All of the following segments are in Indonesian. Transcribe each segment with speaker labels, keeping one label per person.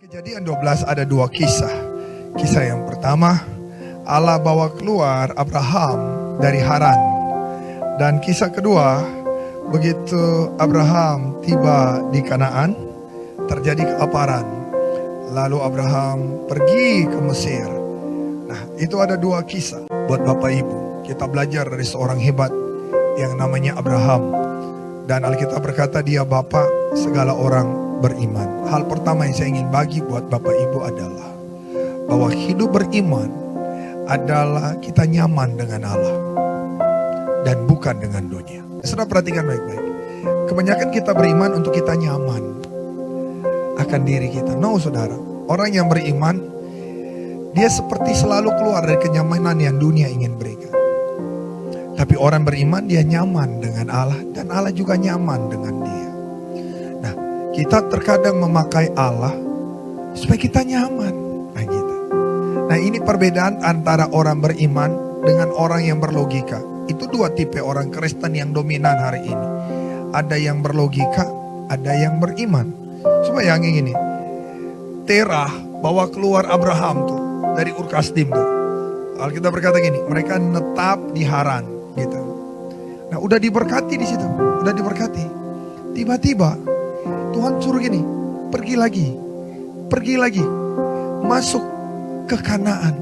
Speaker 1: Kejadian 12 ada dua kisah. Kisah yang pertama, Allah bawa keluar Abraham dari Haran. Dan kisah kedua, begitu Abraham tiba di Kanaan, terjadi kelaparan. Lalu Abraham pergi ke Mesir. Nah, itu ada dua kisah buat Bapak Ibu. Kita belajar dari seorang hebat yang namanya Abraham. Dan Alkitab berkata dia Bapak segala orang beriman. Hal pertama yang saya ingin bagi buat Bapak Ibu adalah bahwa hidup beriman adalah kita nyaman dengan Allah dan bukan dengan dunia. Saudara perhatikan baik-baik. Kebanyakan kita beriman untuk kita nyaman akan diri kita. No saudara, orang yang beriman dia seperti selalu keluar dari kenyamanan yang dunia ingin berikan. Tapi orang beriman dia nyaman dengan Allah dan Allah juga nyaman dengan dia. Nah, kita terkadang memakai Allah supaya kita nyaman. Nah gitu. Nah ini perbedaan antara orang beriman dengan orang yang berlogika. Itu dua tipe orang Kristen yang dominan hari ini. Ada yang berlogika, ada yang beriman. Coba yang ini. Terah bawa keluar Abraham tuh dari Ur Kasdim tuh. Alkitab berkata gini, mereka netap di Haran gitu. Nah, udah diberkati di situ, udah diberkati. Tiba-tiba Tuhan suruh gini, pergi lagi, masuk ke Kanaan.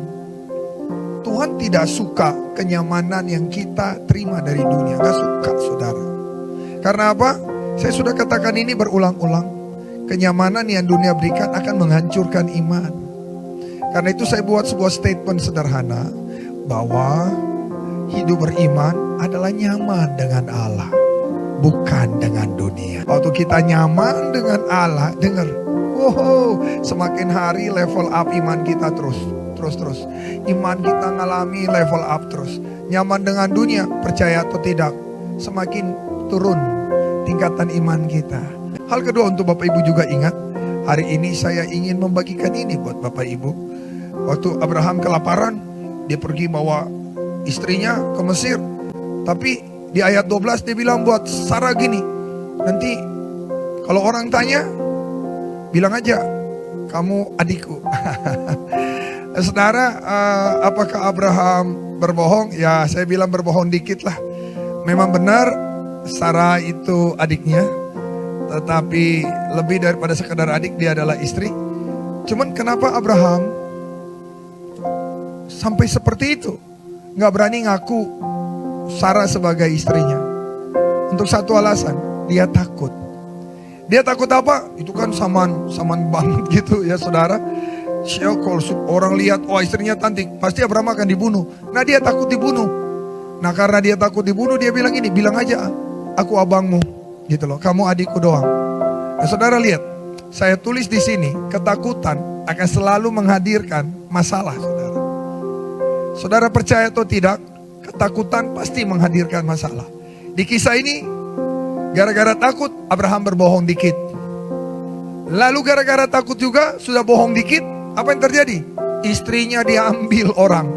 Speaker 1: Tuhan tidak suka kenyamanan yang kita terima dari dunia, gak suka saudara. Karena apa? Saya sudah katakan ini berulang-ulang. Kenyamanan yang dunia berikan akan menghancurkan iman. Karena itu saya buat sebuah statement sederhana bahwa hidup beriman adalah nyaman dengan Allah, bukan dengan dunia. Waktu kita nyaman dengan Allah, dengar, semakin hari level up iman kita terus. Iman kita ngalami level up terus. Nyaman dengan dunia, percaya atau tidak, semakin turun tingkatan iman kita. Hal kedua untuk Bapak Ibu juga ingat, hari ini saya ingin membagikan ini buat Bapak Ibu. Waktu Abraham kelaparan, dia pergi bawa istrinya ke Mesir. Tapi di ayat 12 dia bilang buat Sarah gini, nanti kalau orang tanya, bilang aja kamu adikku. Saudara, apakah Abraham berbohong? Ya saya bilang berbohong dikit lah. Memang benar Sarah itu adiknya, tetapi lebih daripada sekedar adik, dia adalah istri. Cuman kenapa Abraham sampai seperti itu? Gak berani ngaku Sarah sebagai istrinya. Untuk satu alasan, dia takut. Dia takut apa? Itu kan saman banget gitu ya saudara. Kalau orang lihat, wah istrinya cantik, pasti Abraham akan dibunuh. Nah dia takut dibunuh. Nah karena dia takut dibunuh, dia bilang ini, bilang aja aku abangmu gitu loh, kamu adikku doang. Nah saudara lihat, saya tulis di sini, ketakutan akan selalu menghadirkan masalah saudara. Saudara percaya atau tidak, ketakutan pasti menghadirkan masalah. Di kisah ini, gara-gara takut, Abraham berbohong dikit. Lalu gara-gara takut juga, sudah bohong dikit, apa yang terjadi? Istrinya diambil orang.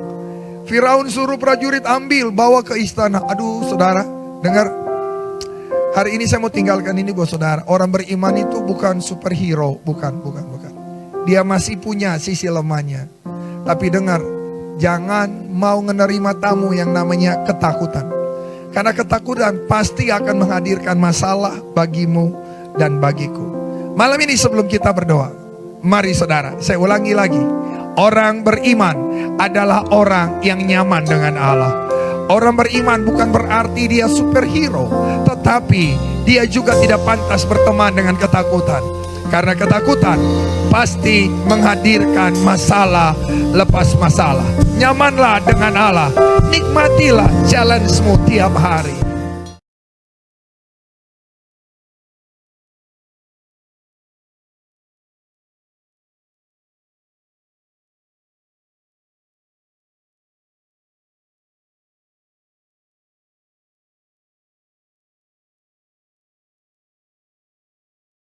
Speaker 1: Firaun suruh prajurit ambil, bawa ke istana. Aduh saudara, dengar. Hari ini saya mau tinggalkan ini buat saudara. Orang beriman itu bukan superhero, bukan. Dia masih punya sisi lemahnya. Tapi dengar, jangan mau menerima tamu yang namanya ketakutan. Karena ketakutan pasti akan menghadirkan masalah bagimu dan bagiku. Malam ini sebelum kita berdoa, mari saudara, saya ulangi lagi. Orang beriman adalah orang yang nyaman dengan Allah. Orang beriman bukan berarti dia superhero, tetapi dia juga tidak pantas berteman dengan ketakutan. Karena ketakutan pasti menghadirkan masalah lepas masalah. Nyamanlah dengan Allah, nikmatilah challenge-mu tiap hari.